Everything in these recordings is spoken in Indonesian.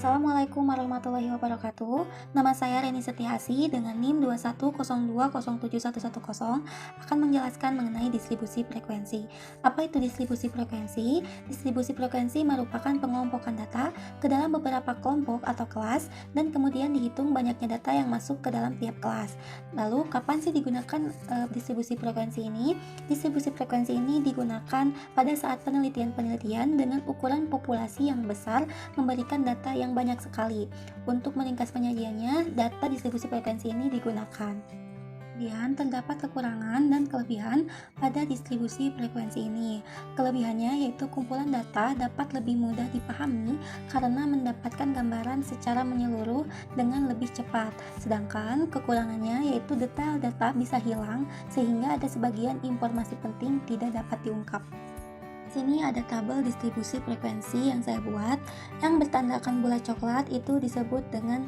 Assalamualaikum warahmatullahi wabarakatuh. Nama saya Reni Setiasi dengan NIM 210207110 akan menjelaskan mengenai distribusi frekuensi. Apa itu distribusi frekuensi? Distribusi frekuensi merupakan penggelompokan data ke dalam beberapa kelompok atau kelas dan kemudian dihitung banyaknya data yang masuk ke dalam tiap kelas. Lalu kapan sih digunakan distribusi frekuensi ini? Distribusi frekuensi ini digunakan pada saat penelitian-penelitian dengan ukuran populasi yang besar memberikan data yang banyak sekali. Untuk meringkas penyajiannya, data distribusi frekuensi ini digunakan. Kemudian terdapat kekurangan dan kelebihan pada distribusi frekuensi ini. Kelebihannya yaitu kumpulan data dapat lebih mudah dipahami karena mendapatkan gambaran secara menyeluruh dengan lebih cepat. Sedangkan kekurangannya yaitu detail data bisa hilang sehingga ada sebagian informasi penting tidak dapat diungkap. Sini ada tabel distribusi frekuensi yang saya buat. Yang bertandakan bulat coklat itu disebut dengan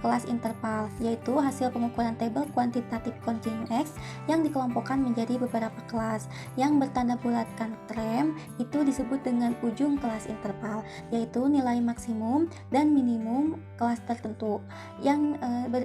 kelas interval, yaitu hasil pengukuran tabel kuantitatif kontinu X yang dikelompokkan menjadi beberapa kelas. Yang bertanda bulatkan krem itu disebut dengan ujung kelas interval, yaitu nilai maksimum dan minimum kelas tertentu. Yang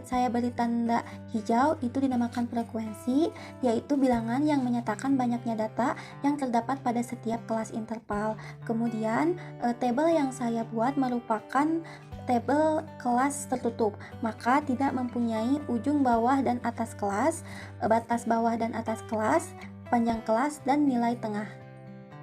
saya beri tanda hijau itu dinamakan frekuensi, yaitu bilangan yang menyatakan banyaknya data yang terdapat pada setiap kelas interval. Kemudian tabel yang saya buat merupakan tabel kelas tertutup, maka tidak mempunyai ujung bawah dan atas kelas, batas bawah dan atas kelas, panjang kelas, dan nilai tengah.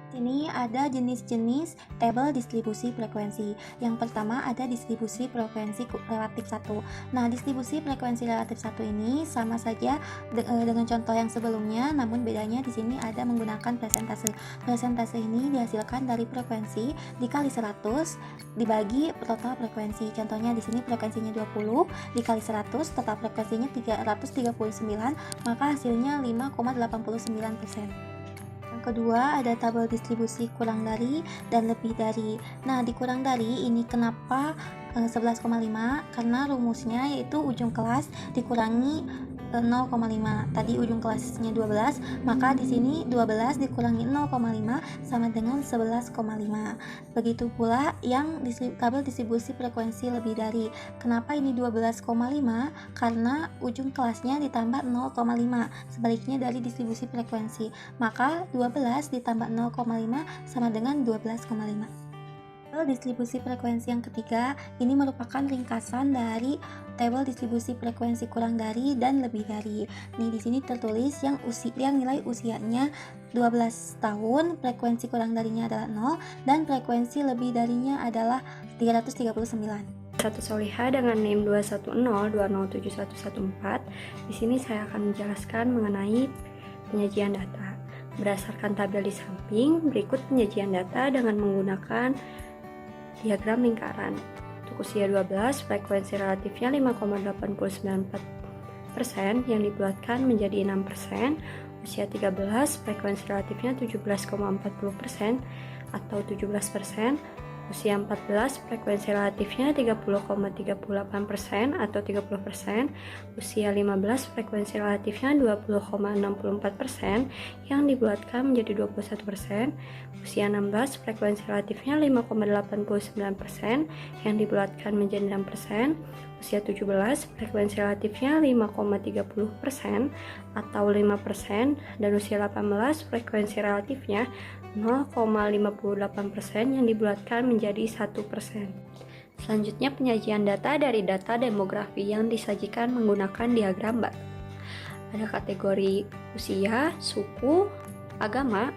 Sini ada jenis-jenis tabel distribusi frekuensi. Yang pertama ada distribusi frekuensi relatif 1. Nah, distribusi frekuensi relatif 1 ini sama saja dengan contoh yang sebelumnya, namun bedanya di sini ada menggunakan presentase. Presentase ini dihasilkan dari frekuensi dikali 100 dibagi total frekuensi. Contohnya di sini frekuensinya 20 dikali 100, total frekuensinya 339, maka hasilnya 5,89%. Kedua ada tabel distribusi kurang dari dan lebih dari. Nah, di kurang dari ini kenapa 11,5? Karena rumusnya yaitu ujung kelas dikurangi 0,5. Tadi ujung kelasnya 12, maka di sini 12 dikurangi 0,5 sama dengan 11,5. Begitu pula yang tabel distribusi frekuensi lebih dari. Kenapa ini 12,5? Karena ujung kelasnya ditambah 0,5. Sebaliknya dari distribusi frekuensi, maka 12 ditambah 0,5 sama dengan 12,5. Distribusi frekuensi yang ketiga ini merupakan ringkasan dari tabel distribusi frekuensi kurang dari dan lebih dari. Nih di sini tertulis yang nilai usianya 12 tahun, frekuensi kurang darinya adalah 0 dan frekuensi lebih darinya adalah 339. Satu Soliha dengan NIM 210207114. Di sini saya akan menjelaskan mengenai penyajian data. Berdasarkan tabel di samping, berikut penyajian data dengan menggunakan diagram lingkaran. Untuk usia 12, frekuensi relatifnya 5,89% yang dibulatkan menjadi 6%. Usia 13, frekuensi relatifnya 17,40% atau 17%. Usia 14, frekuensi relatifnya 30,38% atau 30%. Usia 15, frekuensi relatifnya 20,64% yang dibulatkan menjadi 21%. Usia 16, frekuensi relatifnya 5,89% yang dibulatkan menjadi 6%. Usia 17, frekuensi relatifnya 5,30% atau 5%, dan usia 18, frekuensi relatifnya 0,58% yang dibulatkan menjadi 1%. Selanjutnya penyajian data dari data demografi yang disajikan menggunakan diagram bar. Ada kategori usia, suku, agama,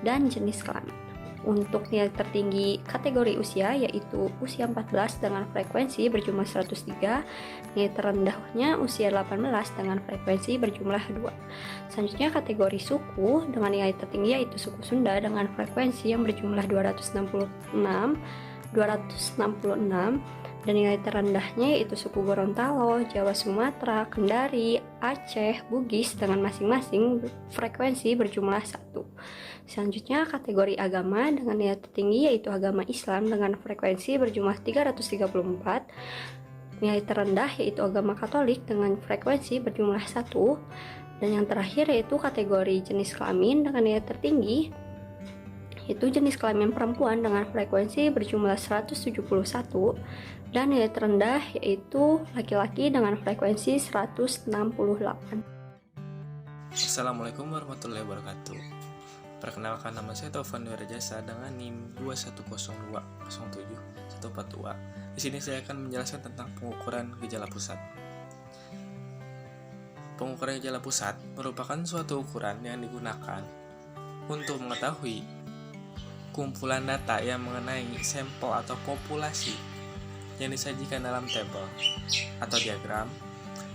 dan jenis kelamin. Untuk nilai tertinggi kategori usia yaitu usia 14 dengan frekuensi berjumlah 103, nilai terendahnya usia 18 dengan frekuensi berjumlah 2. Selanjutnya kategori suku dengan nilai tertinggi yaitu suku Sunda dengan frekuensi yang berjumlah 266 dan nilai terendahnya yaitu suku Gorontalo, Jawa Sumatera, Kendari, Aceh, Bugis dengan masing-masing frekuensi berjumlah 1. Selanjutnya kategori agama dengan nilai tertinggi yaitu agama Islam dengan frekuensi berjumlah 334. Nilai terendah yaitu agama Katolik dengan frekuensi berjumlah 1. Dan yang terakhir yaitu kategori jenis kelamin dengan nilai tertinggi yaitu jenis kelamin perempuan dengan frekuensi berjumlah 171 dan nilai terendah yaitu laki-laki dengan frekuensi 168. Assalamualaikum warahmatullahi wabarakatuh. Perkenalkan, nama saya Taufan Wirajasa dengan NIM 210207142. Di sini saya akan menjelaskan tentang pengukuran gejala pusat. Pengukuran gejala pusat merupakan suatu ukuran yang digunakan untuk mengetahui kumpulan data yang mengenai sampel atau populasi yang disajikan dalam tabel atau diagram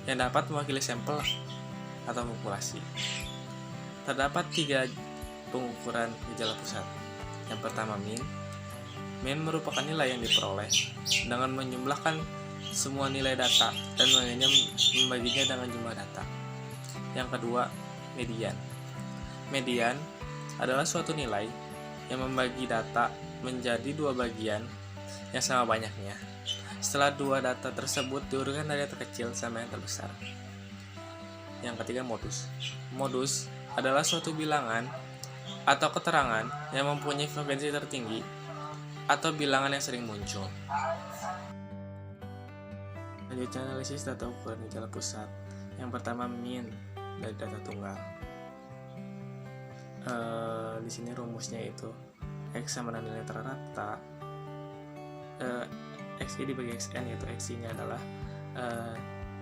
yang dapat mewakili sampel atau populasi. Terdapat 3 pengukuran gejala pusat. Yang pertama, mean. Mean merupakan nilai yang diperoleh dengan menjumlahkan semua nilai data dan membaginya dengan jumlah data. Yang kedua, median. Median adalah suatu nilai yang membagi data menjadi 2 bagian yang sama banyaknya. Setelah 2 data tersebut diurutkan dari yang terkecil sampai yang terbesar. Yang ketiga, modus. Modus adalah suatu bilangan atau keterangan yang mempunyai frekuensi tertinggi atau bilangan yang sering muncul. Selanjutnya, analisis data ukuran gejala pusat. Yang pertama, mean dari data tunggal. Di sini rumusnya itu X sama dengan nilai rata. XI dibagi XN, yaitu XI-nya adalah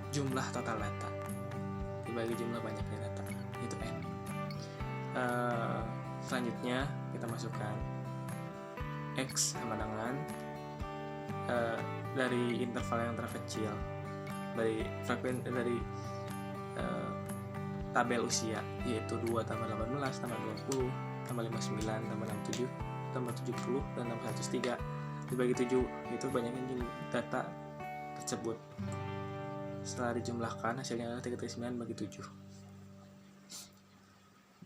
jumlah total data dibagi jumlah banyaknya data, itu N. Selanjutnya kita masukkan X sama dengan dari interval yang terkecil dari tabel usia, yaitu 2 tambah 18 tambah 20 tambah 59 tambah 67 tambah 70 dan tambah 103 dibagi 7, itu banyaknya data tersebut. Setelah dijumlahkan, hasilnya adalah 339 bagi 7.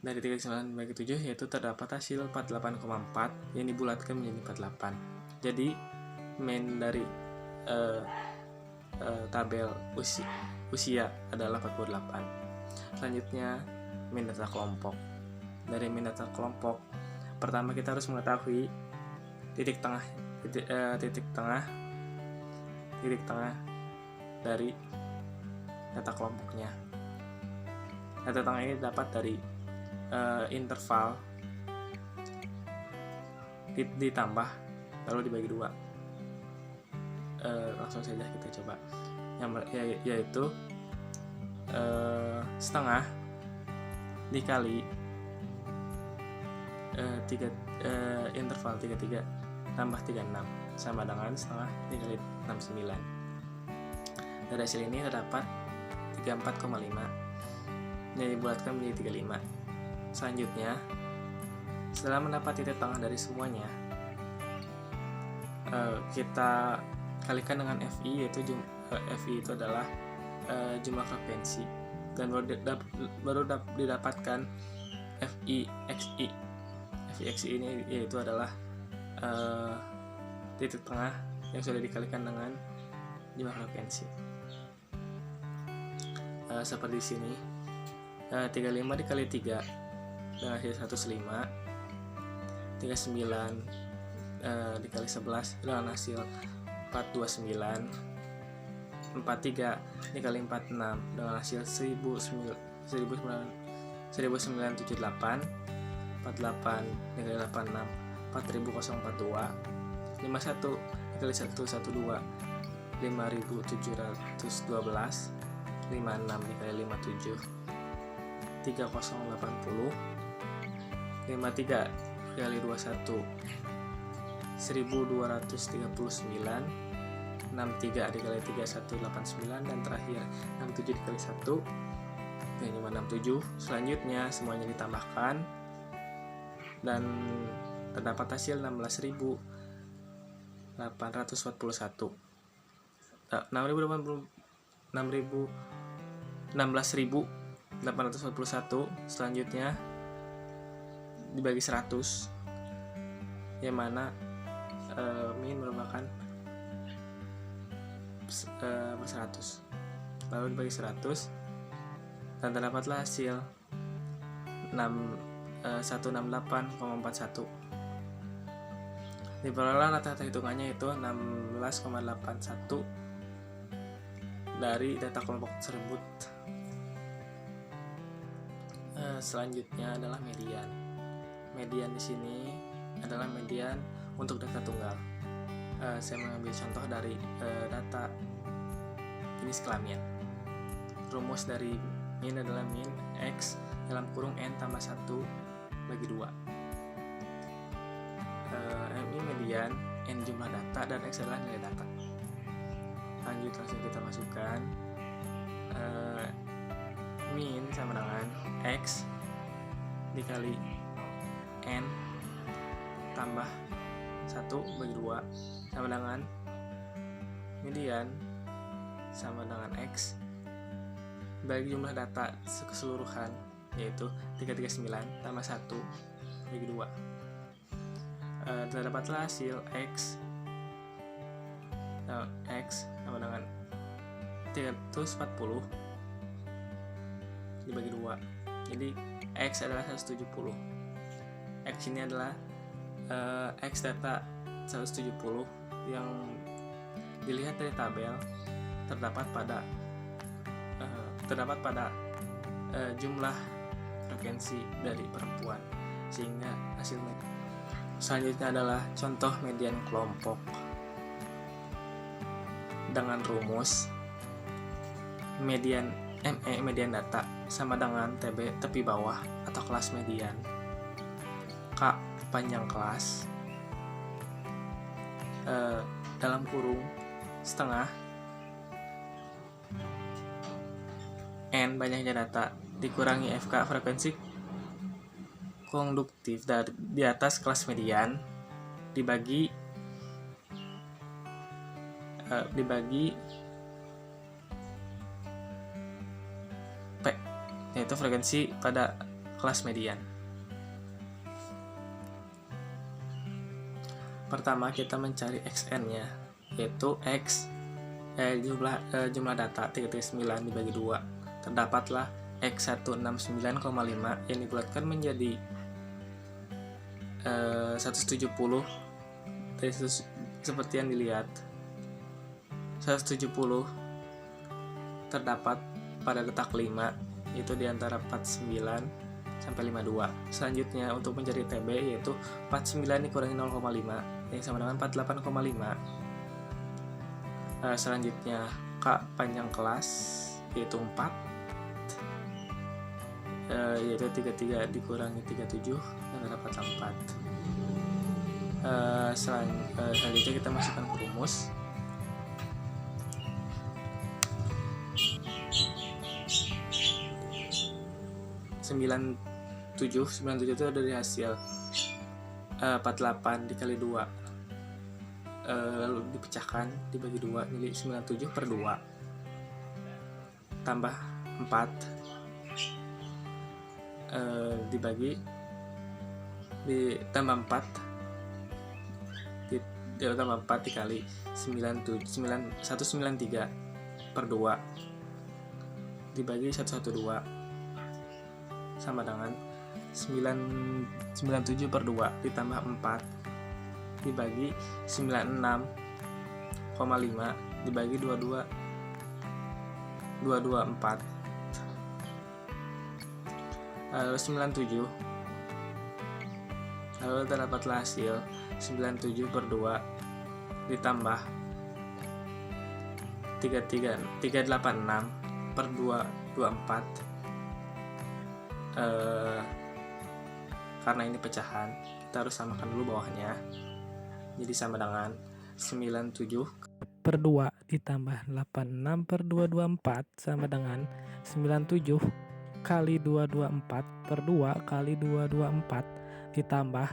Dari 339 bagi 7 yaitu terdapat hasil 48,4 yang dibulatkan menjadi 48. Jadi mean dari tabel usia adalah 48. Selanjutnya, mean data kelompok. Dari mean data kelompok, pertama kita harus mengetahui titik tengah dari data kelompoknya. Data tengah ini dapat dari interval ditambah lalu dibagi 2. Langsung saja kita coba, yaitu setengah dikali interval 33 tambah 36 sama dengan setengah dikali 69. Dari hasil ini terdapat 34,5 yang dibulatkan menjadi 35. Selanjutnya, setelah mendapat titik tengah dari semuanya, kita kalikan dengan FI, yaitu FI itu adalah jumlah frekuensi, dan baru didapatkan FI XI ini, yaitu adalah titik tengah yang sudah dikalikan dengan jumlah frekuensi. Seperti di sini, 35 dikali 3 dengan hasil 105, 39 dikali 11 dengan hasil 429, 43 dikali 46 dengan hasil 1978, 48 dikali 86 4042, 51 dikali 112 5712, 56 dikali 57 3080, 53 dikali 21 1239, 63 dikali 3189, dan terakhir 67 dikali 1 dan 567. Selanjutnya semuanya ditambahkan dan terdapat hasil 16.841. 16.841 selanjutnya dibagi 100, yang mana min merupakan 100, lalu dibagi 100 dan terdapatlah hasil 168,41 Diperoleh rata-rata hitungannya itu 16,81 dari data kelompok tersebut. Selanjutnya adalah median. Median di sini adalah median untuk data tunggal. Saya mengambil contoh dari data jenis kelamin. Rumus dari min adalah min X dalam kurung N tambah 1 bagi 2. M ini median, N jumlah data, dan X adalah nilai data. Lanjut, langsung kita masukkan. Min sama dengan X dikali N tambah 1 bagi 2 sama dengan median sama dengan X bagi jumlah data keseluruhan, yaitu 339 tambah 1 bagi 2. Terdapatlah hasil X sama dengan 340 dibagi 2. Jadi X adalah 170. X ini adalah X data 170 yang dilihat dari tabel terdapat pada jumlah frekuensi dari perempuan, sehingga hasilnya. Selanjutnya adalah contoh median kelompok dengan rumus median ME median data sama dengan TB tepi bawah atau kelas median, K panjang kelas dalam kurung setengah N banyaknya data dikurangi FK frekuensi konduktif dari di atas kelas median dibagi P, yaitu frekuensi pada kelas median. Pertama kita mencari XN-nya, yaitu X jumlah data 339 dibagi 2. Terdapatlah X169,5 yang dibulatkan menjadi 170 seperti yang dilihat. 170 terdapat pada letak 5, yaitu di antara 49 sampai 52. Selanjutnya untuk mencari TB, yaitu 49 dikurangi 0,5 yang sama dengan 48,5. Selanjutnya K panjang kelas, yaitu 4, yaitu 33 dikurangi 37 dan terdapat 4. Selanjutnya kita masukkan ke rumus. Sembilan tujuh itu dari hasil 48 dikali 2, lalu dipecahkan dibagi 2, jadi 97 per 2 tambah 4 dibagi ditambah 4 ditambah 4 dikali 193 per 2 dibagi 112 sama dengan 97 per 2 ditambah 4 dibagi 96,5 dibagi 224 lalu 97, lalu terdapatlah hasil 97 per 2 ditambah 386 per 224. Karena ini pecahan, kita harus samakan dulu bawahnya, jadi sama dengan 97 per 2 ditambah 86 per 224 sama dengan 97 kali 224 per 2 kali 224 ditambah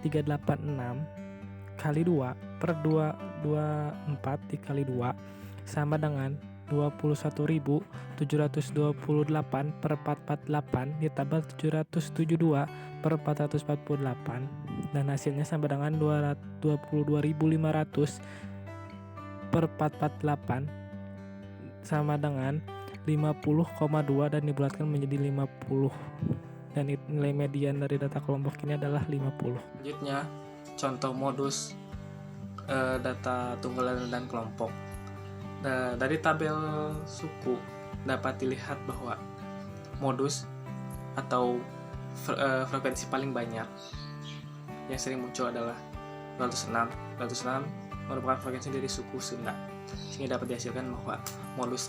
386 kali 2 per 224 dikali 2 sama dengan 21.728 per 448 ditambah 772 per 448 dan hasilnya sama dengan 22.500 per 448 sama dengan 50,2 dan dibulatkan menjadi 50 dan nilai median dari data kelompok ini adalah 50. Selanjutnya contoh modus data tunggal dan kelompok. Dari tabel suku dapat dilihat bahwa modus atau frekuensi paling banyak yang sering muncul adalah 206. 206 merupakan frekuensi dari suku Sunda, sehingga dapat dihasilkan bahwa modus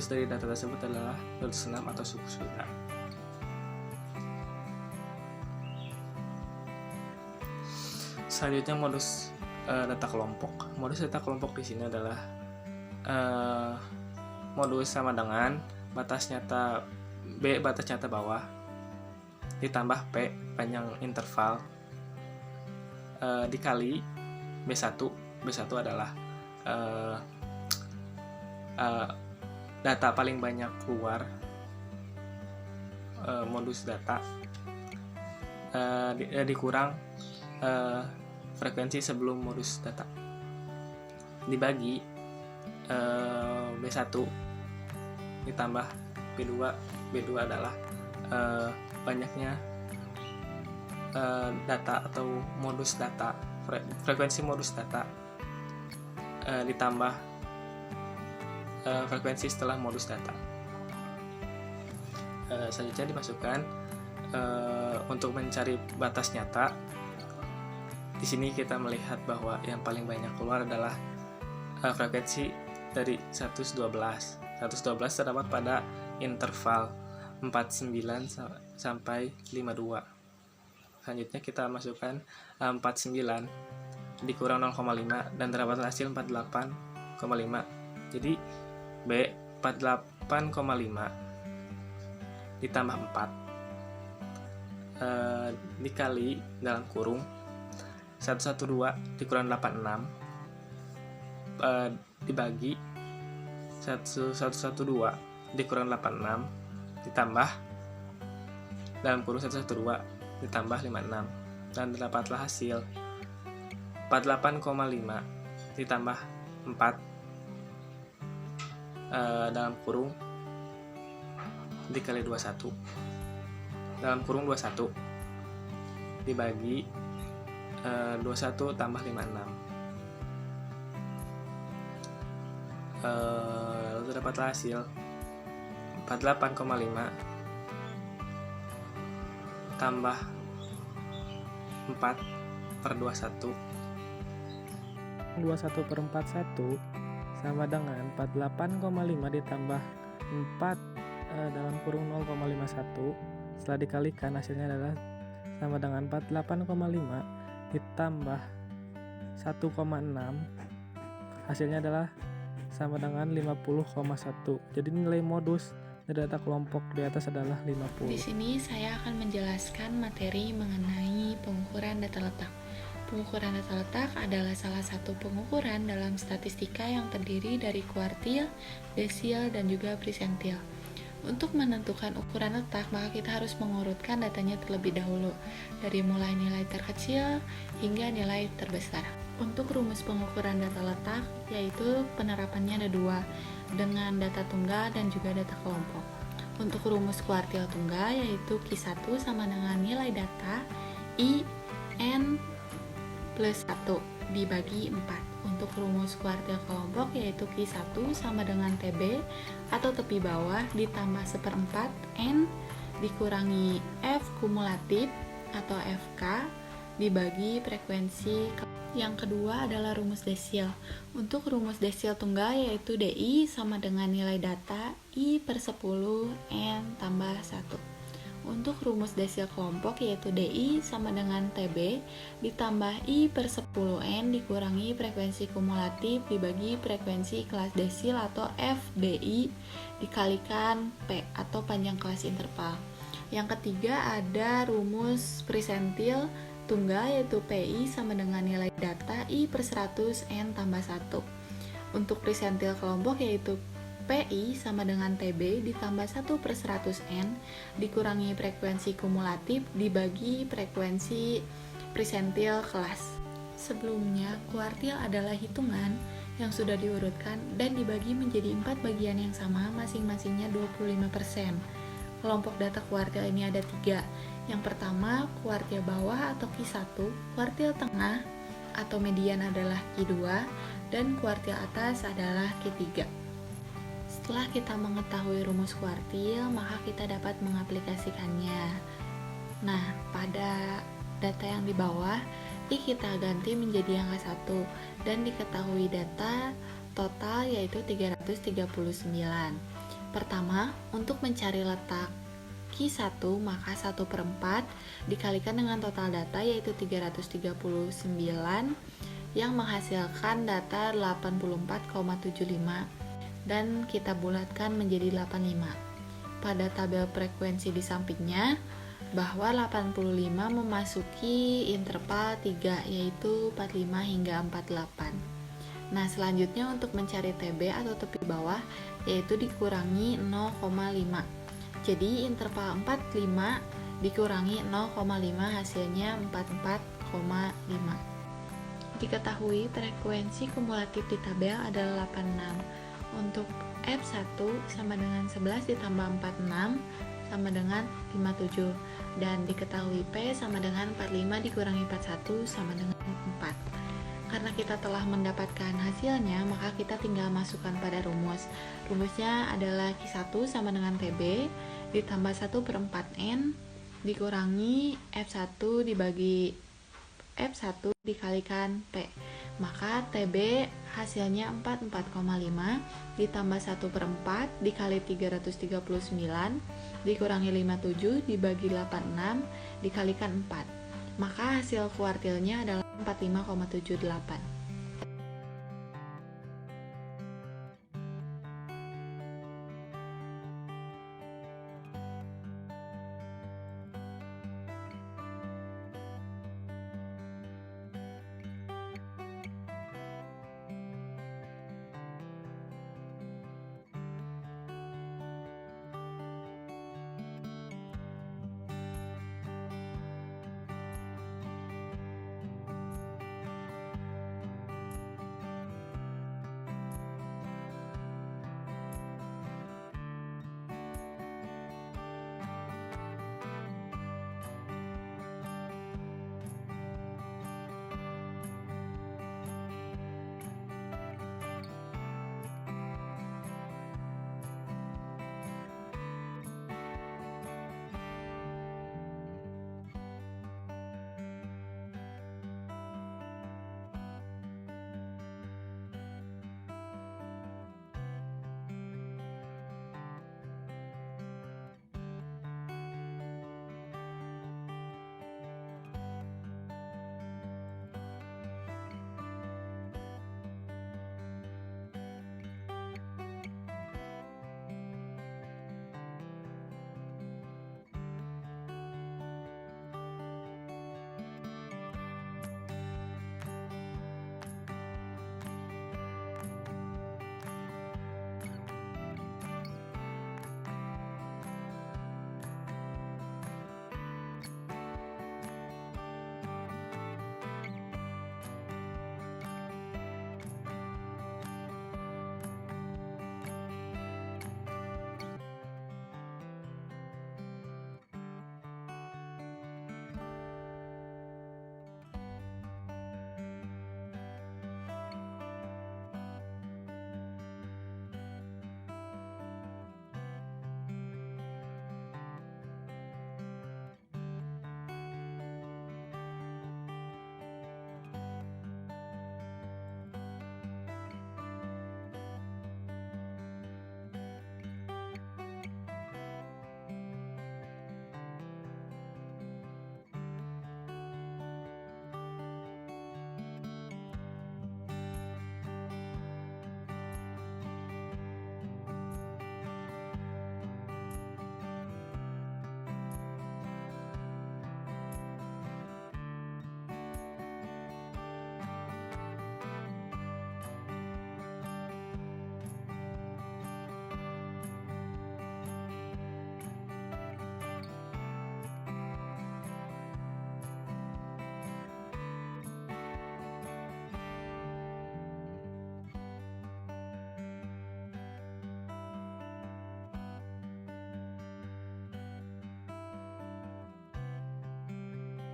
dari data tersebut adalah 206 atau suku Sunda. Selanjutnya modus data kelompok. Modus data kelompok di sini adalah modus sama dengan batas nyata B batas nyata bawah ditambah P panjang interval dikali B1. B1 adalah data paling banyak keluar modus data dikurang frekuensi sebelum modus data dibagi B1 ditambah B2. B2 adalah banyaknya data atau modus data, frekuensi modus data ditambah frekuensi setelah modus data. Selanjutnya dimasukkan untuk mencari batas nyata. Di sini kita melihat bahwa yang paling banyak keluar adalah frekuensi dari 112. 112 terdapat pada interval 49 sampai 52. Selanjutnya kita masukkan 49 dikurang 0,5 dan terdapat hasil 48,5. Jadi B 48,5 ditambah 4 dikali dalam kurung 112 dikurang 86 dibagi 112 dikurang 86 ditambah dalam kurung 112 ditambah 56 dan terdapatlah hasil 48,5 ditambah 4 dalam kurung dikali 21 dalam kurung 21 dibagi 21 tambah 56 lalu terdapatlah hasil 48,5 tambah 4 per 21 21 per 41 sama dengan 48,5 ditambah 4 dalam kurung 0,51. Setelah dikalikan hasilnya adalah sama dengan 48,5 ditambah 1,6. Hasilnya adalah sama dengan 50,1. Jadi nilai modus dari data kelompok di atas adalah 50. Di sini saya akan menjelaskan materi mengenai pengukuran data letak. Pengukuran data letak adalah salah satu pengukuran dalam statistika yang terdiri dari kuartil, desil, dan juga persentil. Untuk menentukan ukuran letak, maka kita harus mengurutkan datanya terlebih dahulu, dari mulai nilai terkecil hingga nilai terbesar. Untuk rumus pengukuran data letak, yaitu penerapannya ada dua, dengan data tunggal dan juga data kelompok. Untuk rumus kuartil tunggal, yaitu Q1 sama dengan nilai data I N plus 1 dibagi 4. Untuk rumus kuartil kelompok yaitu Q1 sama dengan TB atau tepi bawah ditambah 1/4 N dikurangi F kumulatif atau FK dibagi frekuensi. Yang kedua adalah rumus desil. Untuk rumus desil tunggal yaitu DI sama dengan nilai data I per 10 N tambah 1. Untuk rumus desil kelompok yaitu DI sama dengan TB ditambah I per 10 N dikurangi frekuensi kumulatif dibagi frekuensi kelas desil atau FDI dikalikan P atau panjang kelas interval. Yang ketiga ada rumus persentil tunggal yaitu PI sama dengan nilai data I per 100 N tambah 1. Untuk persentil kelompok yaitu PI sama dengan TB ditambah 1 per 100 N dikurangi frekuensi kumulatif dibagi frekuensi persentil kelas. Sebelumnya, kuartil adalah hitungan yang sudah diurutkan dan dibagi menjadi 4 bagian yang sama masing-masingnya 25%. Kelompok data kuartil ini ada 3. Yang pertama, kuartil bawah atau Q1, kuartil tengah atau median adalah Q2 dan kuartil atas adalah Q3. Setelah kita mengetahui rumus kuartil, maka kita dapat mengaplikasikannya. Nah, pada data yang di bawah, kita ganti menjadi angka 1 dan diketahui data total yaitu 339. Pertama, untuk mencari letak Q1, maka 1/4 dikalikan dengan total data yaitu 339 yang menghasilkan data 84,75 dan kita bulatkan menjadi 85. Pada tabel frekuensi di sampingnya, bahwa 85 memasuki interval 3 yaitu 45 hingga 48. Nah, selanjutnya untuk mencari TB atau tepi bawah yaitu dikurangi 0,5. Jadi interval 45 dikurangi 0,5 hasilnya 44,5. Diketahui frekuensi kumulatif di tabel adalah 86. Untuk F1 sama dengan 11 ditambah 46 sama dengan 57, dan diketahui P sama dengan 45 dikurangi 41 sama dengan 4. Karena kita telah mendapatkan hasilnya, maka kita tinggal masukkan pada rumus. Rumusnya adalah Q1 sama dengan TB ditambah 1/4N dikurangi F1 dibagi F1 dikalikan P. Maka TB hasilnya 44,5 ditambah 1/4 dikali 339 dikurangi 57 dibagi 86 dikalikan 4. Maka hasil kuartilnya adalah 45,78.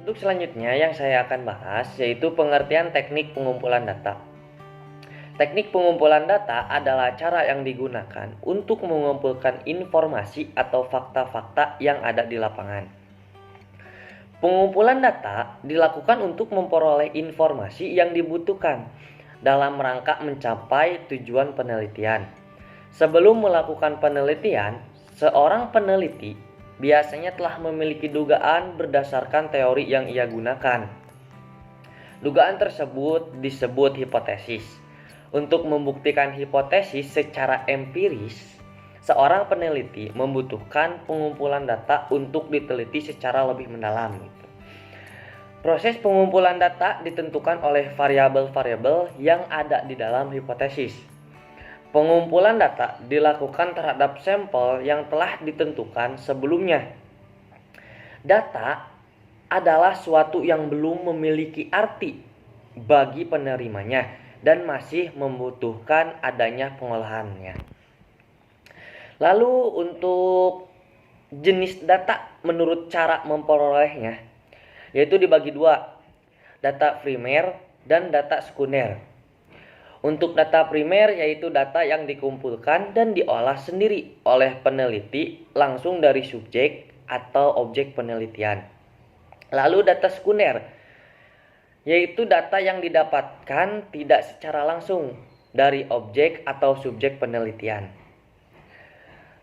Untuk selanjutnya yang saya akan bahas yaitu pengertian teknik pengumpulan data. Teknik pengumpulan data adalah cara yang digunakan untuk mengumpulkan informasi atau fakta-fakta yang ada di lapangan. Pengumpulan data dilakukan untuk memperoleh informasi yang dibutuhkan dalam rangka mencapai tujuan penelitian. Sebelum melakukan penelitian, seorang peneliti biasanya telah memiliki dugaan berdasarkan teori yang ia gunakan. Dugaan tersebut disebut hipotesis. Untuk membuktikan hipotesis secara empiris, seorang peneliti membutuhkan pengumpulan data untuk diteliti secara lebih mendalam. Proses pengumpulan data ditentukan oleh variabel-variabel yang ada di dalam hipotesis. Pengumpulan data dilakukan terhadap sampel yang telah ditentukan sebelumnya. Data adalah suatu yang belum memiliki arti bagi penerimanya dan masih membutuhkan adanya pengolahannya. Lalu untuk jenis data menurut cara memperolehnya, yaitu dibagi dua, data primer dan data sekunder. Untuk data primer yaitu data yang dikumpulkan dan diolah sendiri oleh peneliti langsung dari subjek atau objek penelitian. Lalu data sekunder yaitu data yang didapatkan tidak secara langsung dari objek atau subjek penelitian.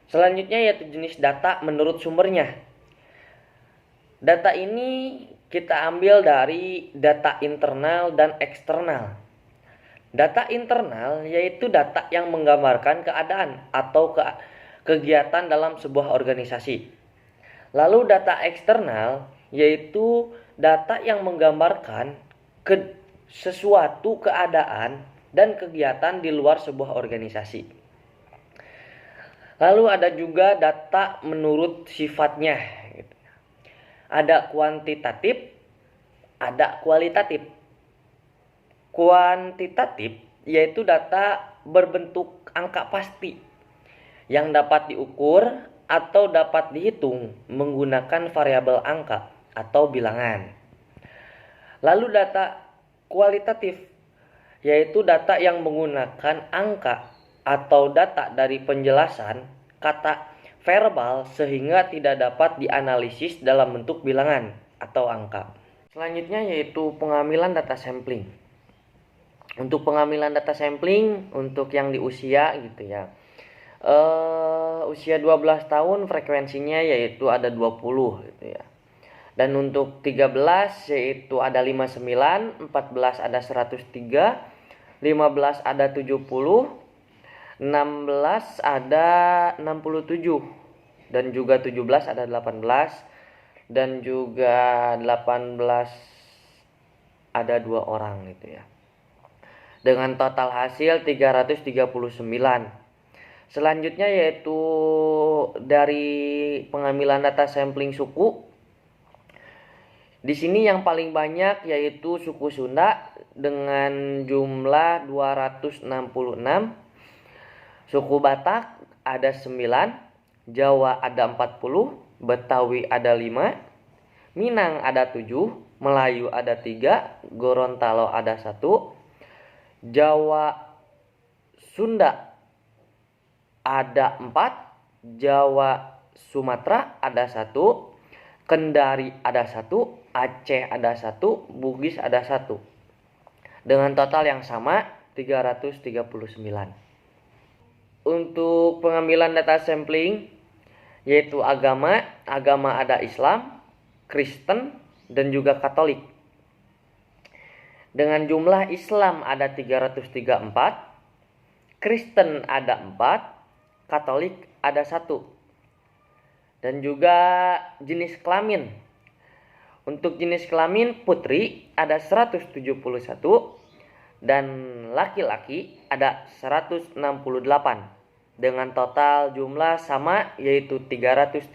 Selanjutnya yaitu jenis data menurut sumbernya. Data ini kita ambil dari data internal dan eksternal. Data internal yaitu data yang menggambarkan keadaan atau kegiatan dalam sebuah organisasi. Lalu data eksternal yaitu data yang menggambarkan sesuatu keadaan dan kegiatan di luar sebuah organisasi. Lalu ada juga data menurut sifatnya. Ada kuantitatif, ada kualitatif. Kuantitatif yaitu data berbentuk angka pasti yang dapat diukur atau dapat dihitung menggunakan variabel angka atau bilangan. Lalu data kualitatif yaitu data yang menggunakan angka atau data dari penjelasan kata verbal sehingga tidak dapat dianalisis dalam bentuk bilangan atau angka. Selanjutnya yaitu pengambilan data sampling. Untuk pengambilan data sampling untuk yang di usia gitu ya. Usia 12 tahun frekuensinya yaitu ada 20 gitu ya. Dan untuk 13 yaitu ada 59, 14 ada 103, 15 ada 70, 16 ada 67, dan juga 17 ada 18, dan juga 18 ada 2 orang gitu ya. Dengan total hasil 339. Selanjutnya yaitu dari pengambilan data sampling suku. Di sini yang paling banyak yaitu suku Sunda dengan jumlah 266. Suku Batak ada 9, Jawa ada 40, Betawi ada 5, Minang ada 7, Melayu ada 3, Gorontalo ada 1, Jawa Sunda ada 4, Jawa Sumatera ada 1, Kendari ada 1, Aceh ada 1, Bugis ada 1. Dengan total yang sama 339. Untuk pengambilan data sampling yaitu agama ada Islam, Kristen, dan juga Katolik. Dengan jumlah Islam ada 334, Kristen ada 4, Katolik ada 1. Dan juga jenis kelamin. Untuk jenis kelamin putri ada 171 dan laki-laki ada 168. Dengan total jumlah sama yaitu 339.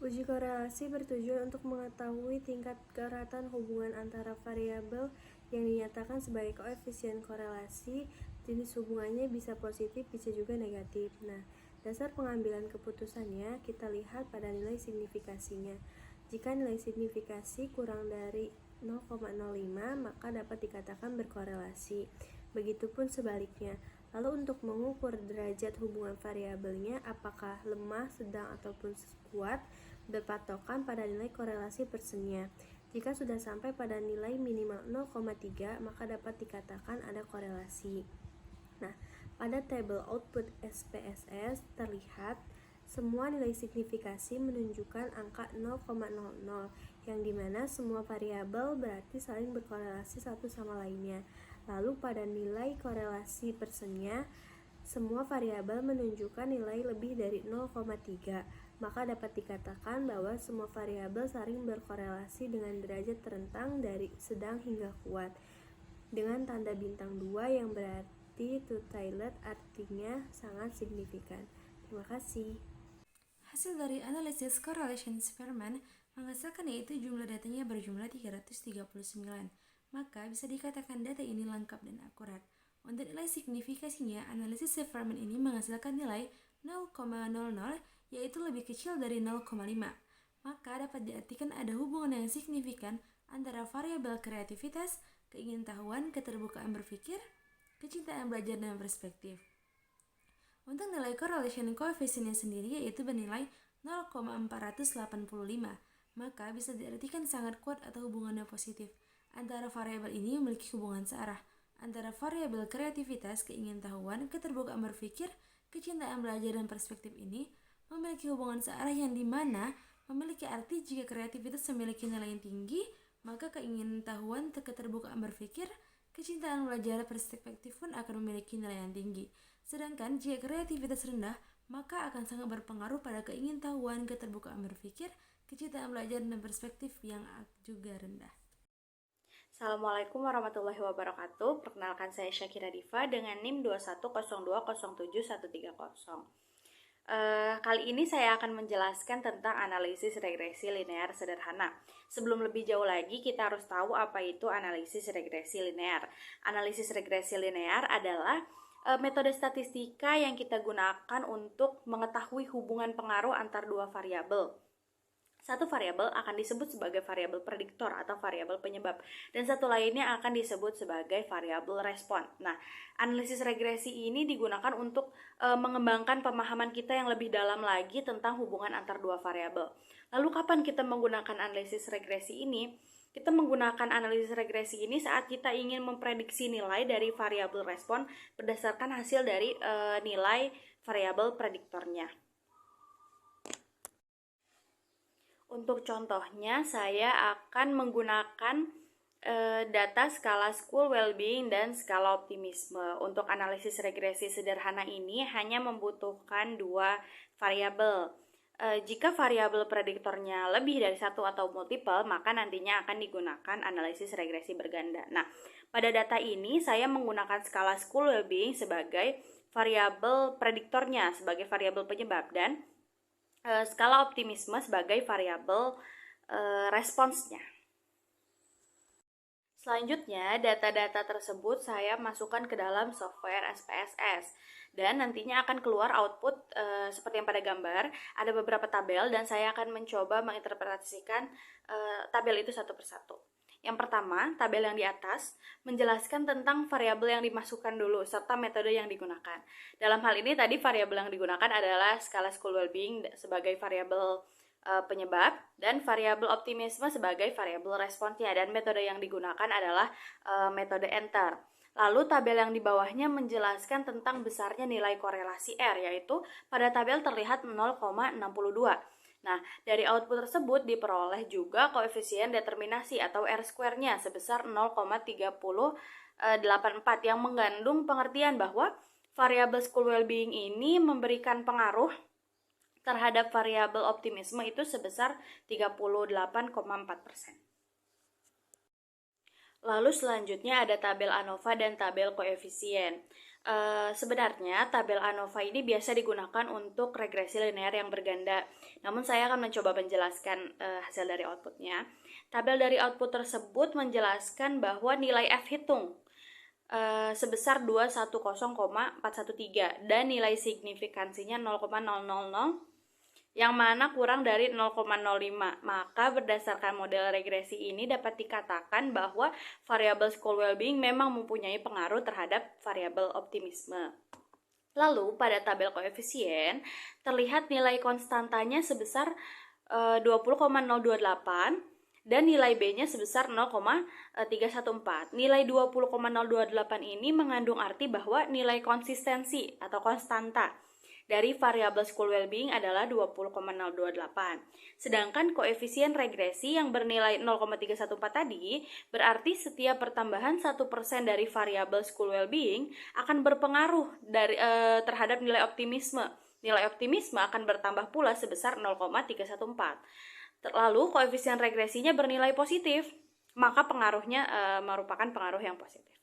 Uji korelasi bertujuan untuk mengetahui tingkat keeratan hubungan antara variabel yang dinyatakan sebagai koefisien korelasi. Jenis hubungannya bisa positif, bisa juga negatif. Nah, dasar pengambilan keputusannya kita lihat pada nilai signifikasinya. Jika nilai signifikasi kurang dari 0,05 maka dapat dikatakan berkorelasi. Begitupun sebaliknya. Lalu untuk mengukur derajat hubungan variabelnya apakah lemah, sedang, ataupun kuat berpatokan pada nilai korelasi persennya. Jika sudah sampai pada nilai minimal 0,3 maka dapat dikatakan ada korelasi. Nah, pada tabel output SPSS terlihat semua nilai signifikasi menunjukkan angka 0,00 yang dimana semua variabel berarti saling berkorelasi satu sama lainnya. Lalu pada nilai korelasi persennya semua variabel menunjukkan nilai lebih dari 0,3, maka dapat dikatakan bahwa semua variabel saling berkorelasi dengan derajat terentang dari sedang hingga kuat dengan tanda bintang 2 yang berarti two-tailed, artinya sangat signifikan. Terima kasih. Hasil dari analisis correlation experiment menghasilkan yaitu jumlah datanya berjumlah 339. Maka bisa dikatakan data ini lengkap dan akurat. Untuk nilai signifikasinya, analisis eksperimen ini menghasilkan nilai 0,00 yaitu lebih kecil dari 0,5. Maka dapat diartikan ada hubungan yang signifikan antara variabel kreativitas, keingintahuan, keterbukaan berpikir, kecintaan belajar, dan perspektif. Untuk nilai correlation coefficientnya sendiri yaitu bernilai 0,485. Maka bisa diartikan sangat kuat atau hubungannya positif. Antara variabel ini memiliki hubungan searah antara variabel kreativitas, keingintahuan, keterbukaan berpikir, kecintaan belajar, dan perspektif ini memiliki hubungan searah yang dimana memiliki arti jika kreativitas memiliki nilai yang tinggi, maka keingintahuan, keterbukaan berpikir, kecintaan belajar, perspektif pun akan memiliki nilai yang tinggi. Sedangkan jika kreativitas rendah, maka akan sangat berpengaruh pada keingintahuan, keterbukaan berpikir, kecintaan belajar, dan perspektif yang juga rendah. Assalamualaikum warahmatullahi wabarakatuh. Perkenalkan saya Syakira Diva dengan NIM 21020710. Kali ini saya akan menjelaskan tentang analisis regresi linear sederhana. Sebelum lebih jauh lagi, kita harus tahu apa itu analisis regresi linear. Analisis regresi linear adalah metode statistika yang kita gunakan untuk mengetahui hubungan pengaruh antar dua variabel. Satu variabel akan disebut sebagai variabel prediktor atau variabel penyebab, dan satu lainnya akan disebut sebagai variabel respon. Nah, analisis regresi ini digunakan untuk mengembangkan pemahaman kita yang lebih dalam lagi tentang hubungan antar dua variabel. Lalu kapan kita menggunakan analisis regresi ini? Kita menggunakan analisis regresi ini saat kita ingin memprediksi nilai dari variabel respon berdasarkan hasil dari nilai variabel prediktornya. Untuk contohnya, saya akan menggunakan data skala school well-being dan skala optimisme. Untuk analisis regresi sederhana ini hanya membutuhkan dua variabel. Jika variabel prediktornya lebih dari satu atau multiple, maka nantinya akan digunakan analisis regresi berganda. Nah, pada data ini saya menggunakan skala school well-being sebagai variabel prediktornya, sebagai variabel penyebab, dan skala optimisme sebagai variabel responsnya. Selanjutnya, data-data tersebut saya masukkan ke dalam software SPSS dan nantinya akan keluar output seperti yang pada gambar. Ada beberapa tabel dan saya akan mencoba menginterpretasikan tabel itu satu persatu. Yang pertama, tabel yang di atas menjelaskan tentang variabel yang dimasukkan dulu serta metode yang digunakan. Dalam hal ini tadi variabel yang digunakan adalah skala school well-being sebagai variabel penyebab dan variabel optimisme sebagai variabel responsnya, dan metode yang digunakan adalah metode enter. Lalu tabel yang di bawahnya menjelaskan tentang besarnya nilai korelasi R, yaitu pada tabel terlihat 0,62. Nah, dari output tersebut diperoleh juga koefisien determinasi atau R-square-nya sebesar 0,3084 yang mengandung pengertian bahwa variabel school well-being ini memberikan pengaruh terhadap variabel optimisme itu sebesar 38,4%. Lalu selanjutnya ada tabel ANOVA dan tabel koefisien. Sebenarnya tabel ANOVA ini biasa digunakan untuk regresi linear yang berganda. Namun saya akan mencoba menjelaskan hasil dari outputnya. Tabel dari output tersebut menjelaskan bahwa nilai F hitung sebesar 210,413 dan nilai signifikansinya 0,000 yang mana kurang dari 0,05. Maka berdasarkan model regresi ini dapat dikatakan bahwa variabel school well-being memang mempunyai pengaruh terhadap variabel optimisme. Lalu pada tabel koefisien terlihat nilai konstantanya sebesar 20,028 dan nilai B-nya sebesar 0,314. Nilai 20,028 ini mengandung arti bahwa nilai konsistensi atau konstanta dari variabel school well-being adalah 20,028. Sedangkan koefisien regresi yang bernilai 0,314 tadi berarti setiap pertambahan 1% dari variabel school well-being akan berpengaruh terhadap nilai optimisme. Nilai optimisme akan bertambah pula sebesar 0,314. Lalu koefisien regresinya bernilai positif, maka pengaruhnya merupakan pengaruh yang positif.